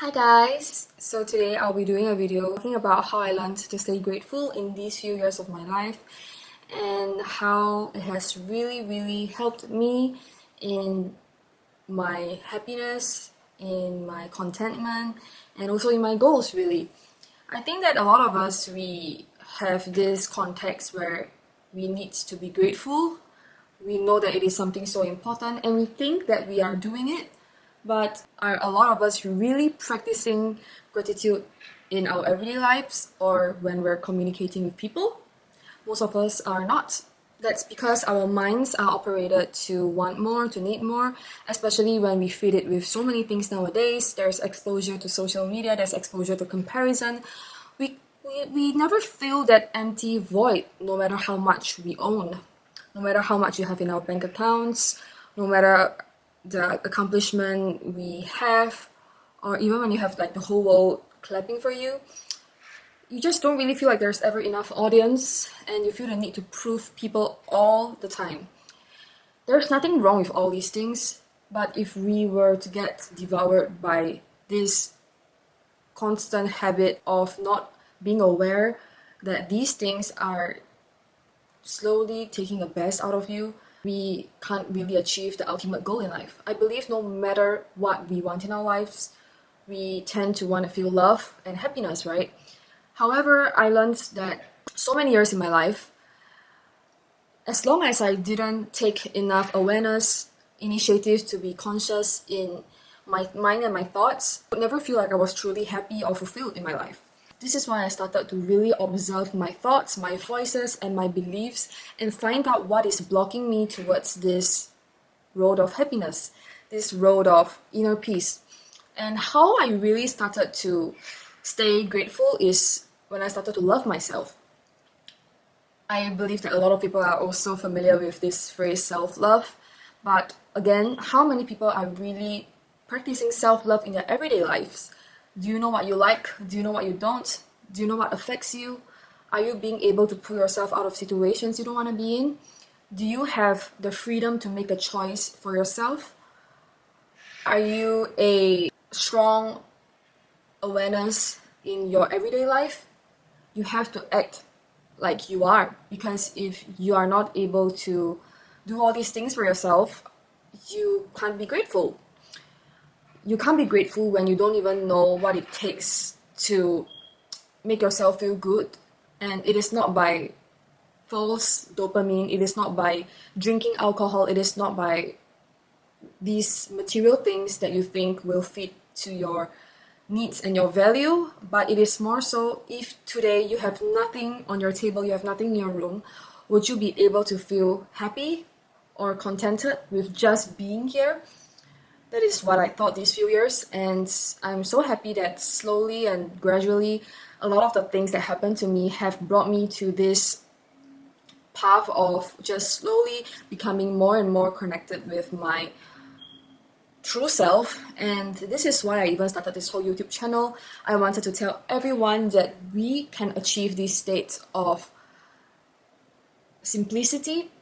Hi guys! So today I'll be doing a video talking about how I learned to stay grateful in these few years of my life and how it has really helped me in my happiness, in my contentment, and also in my goals really. I think that a lot of us, we have this context where we need to be grateful. We know that it is something so important and we think that we are doing it, but are a lot of us really practicing gratitude in our everyday lives or when we're communicating with people? Most of us are not. That's because our minds are operated to want more, to need more, especially when we feed it with so many things nowadays. There's exposure to social media, there's exposure to comparison. We never feel that empty void, no matter how much we own, no matter how much you have in our bank accounts, no matter the accomplishment we have, or even when you have like the whole world clapping for you. You just don't really feel like there's ever enough audience and you feel the need to prove people all the time. There's nothing wrong with all these things, but if we were to get devoured by this constant habit of not being aware that these things are slowly taking the best out of you, we can't really achieve the ultimate goal in life. I believe no matter what we want in our lives, we tend to want to feel love and happiness, right? However, I learned that so many years in my life, as long as I didn't take enough awareness, initiatives to be conscious in my mind and my thoughts, I would never feel like I was truly happy or fulfilled in my life. This is why I started to really observe my thoughts, my voices, and my beliefs and find out what is blocking me towards this road of happiness, this road of inner peace. And how I really started to stay grateful is when I started to love myself. I believe that a lot of people are also familiar with this phrase self-love, but again, how many people are really practicing self-love in their everyday lives? Do you know what you like? Do you know what you don't? Do you know what affects you? Are you being able to pull yourself out of situations you don't want to be in? Do you have the freedom to make a choice for yourself? Are you a strong awareness in your everyday life? You have to act like you are, because if you are not able to do all these things for yourself, you can't be grateful. You can't be grateful when you don't even know what it takes to make yourself feel good. And it is not by false dopamine, it is not by drinking alcohol, it is not by these material things that you think will fit to your needs and your value, but it is more so if today you have nothing on your table, you have nothing in your room, would you be able to feel happy or contented with just being here? That is what I thought these few years, and I'm so happy that slowly and gradually a lot of the things that happened to me have brought me to this path of just slowly becoming more and more connected with my true self. And this is why I even started this whole YouTube channel. I wanted to tell everyone that we can achieve this state of simplicity.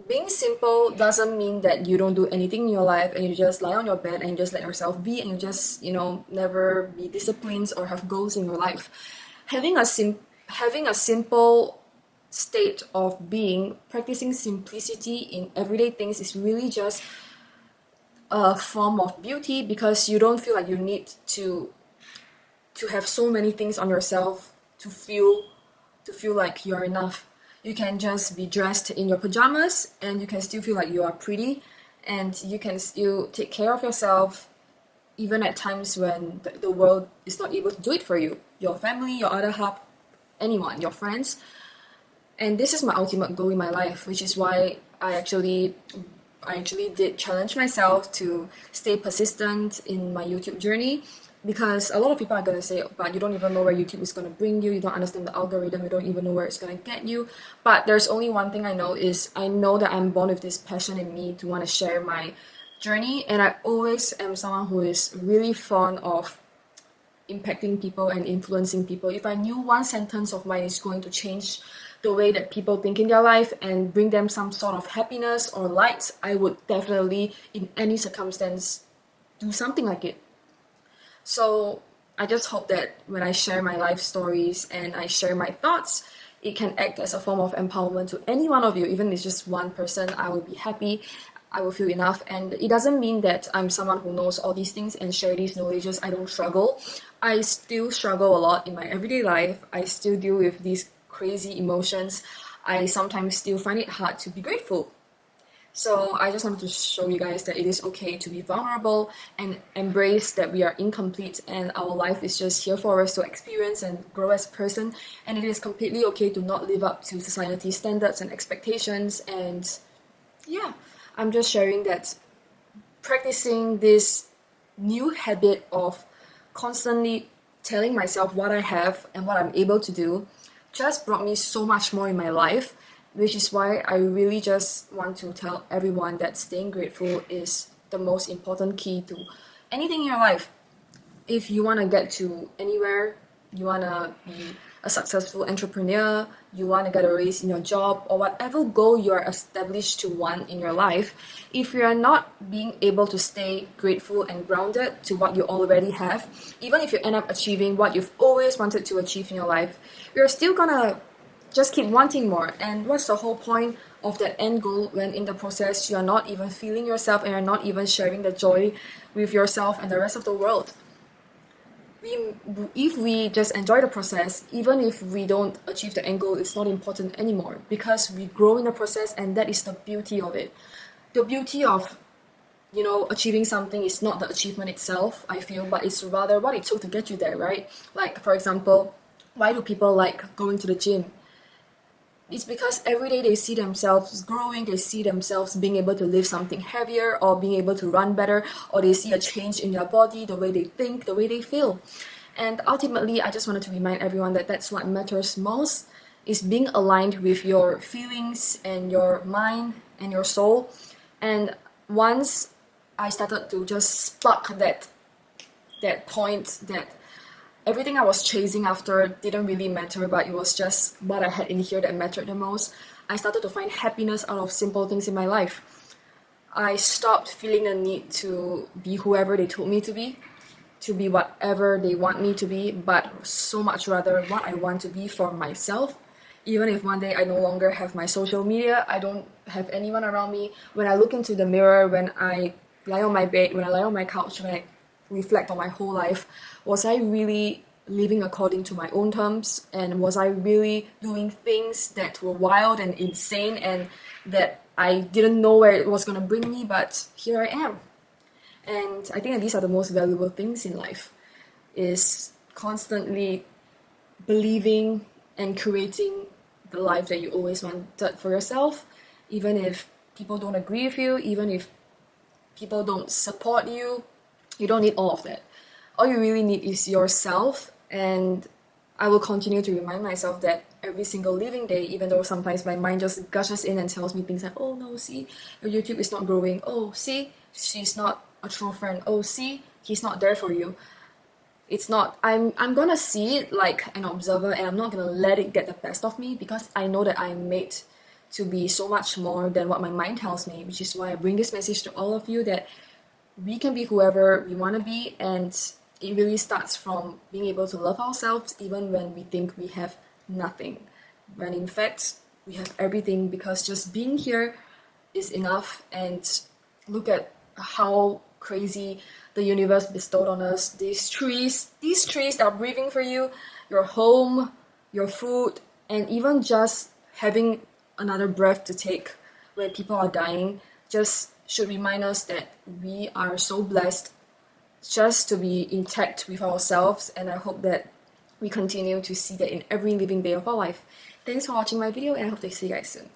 Being simple doesn't mean that you don't do anything in your life and you just lie on your bed and you just let yourself be and you just, never be disciplined or have goals in your life. Having a simple state of being, practicing simplicity in everyday things is really just a form of beauty, because you don't feel like you need to have so many things on yourself to feel like you're enough. You can just be dressed in your pajamas and you can still feel like you are pretty, and you can still take care of yourself even at times when the world is not able to do it for you. Your family, your other half, anyone, your friends. And this is my ultimate goal in my life, which is why I actually did challenge myself to stay persistent in my YouTube journey, because a lot of people are going to say, but you don't even know where YouTube is going to bring you, you don't understand the algorithm, you don't even know where it's going to get you. But there's only one thing I know, is I know that I'm born with this passion in me to want to share my journey, and I always am someone who is really fond of impacting people and influencing people. If I knew one sentence of mine is going to change the way that people think in their life and bring them some sort of happiness or light, I would definitely, in any circumstance, do something like it. So I just hope that when I share my life stories and I share my thoughts, it can act as a form of empowerment to any one of you. Even if it's just one person, I will be happy. I will feel enough. And it doesn't mean that I'm someone who knows all these things and share these knowledges. I don't struggle. I still struggle a lot in my everyday life. I still deal with these crazy emotions. I sometimes still find it hard to be grateful. So I just wanted to show you guys that it is okay to be vulnerable and embrace that we are incomplete and our life is just here for us to experience and grow as a person. And it is completely okay to not live up to society's standards and expectations. And yeah, I'm just sharing that practicing this new habit of constantly telling myself what I have and what I'm able to do just brought me so much more in my life, which is why I really just want to tell everyone that staying grateful is the most important key to anything in your life. If you want to get to anywhere, you want to be a successful entrepreneur, you want to get a raise in your job, or whatever goal you're established to want in your life, if you're not being able to stay grateful and grounded to what you already have, even if you end up achieving what you've always wanted to achieve in your life, you're still gonna just keep wanting more. And what's the whole point of that end goal when in the process you're not even feeling yourself and you're not even sharing the joy with yourself and the rest of the world? If we just enjoy the process, even if we don't achieve the end goal, it's not important anymore because we grow in the process, and that is the beauty of it. The beauty of achieving something is not the achievement itself, I feel, but it's rather what it took to get you there, right? Like, for example, why do people like going to the gym? It's because every day they see themselves growing, they see themselves being able to lift something heavier or being able to run better, or they see a change in their body, the way they think, the way they feel. And ultimately, I just wanted to remind everyone that that's what matters most, is being aligned with your feelings and your mind and your soul. And once I started to just spark that point that everything I was chasing after didn't really matter, but it was just what I had in here that mattered the most, I started to find happiness out of simple things in my life. I stopped feeling the need to be whoever they told me to be whatever they want me to be, but so much rather what I want to be for myself. Even if one day I no longer have my social media, I don't have anyone around me, when I look into the mirror, when I lie on my bed, when I lie on my couch, when I reflect on my whole life, was I really living according to my own terms? And was I really doing things that were wild and insane and that I didn't know where it was going to bring me, but here I am. And I think that these are the most valuable things in life, is constantly believing and creating the life that you always wanted for yourself, even if people don't agree with you, even if people don't support you. You don't need all of that. All you really need is yourself, and I will continue to remind myself that every single living day, even though sometimes my mind just gushes in and tells me things like, oh no, see, your YouTube is not growing. Oh, see, she's not a true friend. Oh, see, he's not there for you. It's not. I'm gonna see it like an observer, and I'm not gonna let it get the best of me, because I know that I'm made to be so much more than what my mind tells me, which is why I bring this message to all of you, that we can be whoever we want to be, and it really starts from being able to love ourselves even when we think we have nothing, when in fact we have everything, because just being here is enough. And look at how crazy the universe bestowed on us these trees that are breathing for you, your home, your food, and even just having another breath to take when people are dying just should remind us that we are so blessed just to be intact with ourselves. And I hope that we continue to see that in every living day of our life. Thanks for watching my video, and I hope to see you guys soon.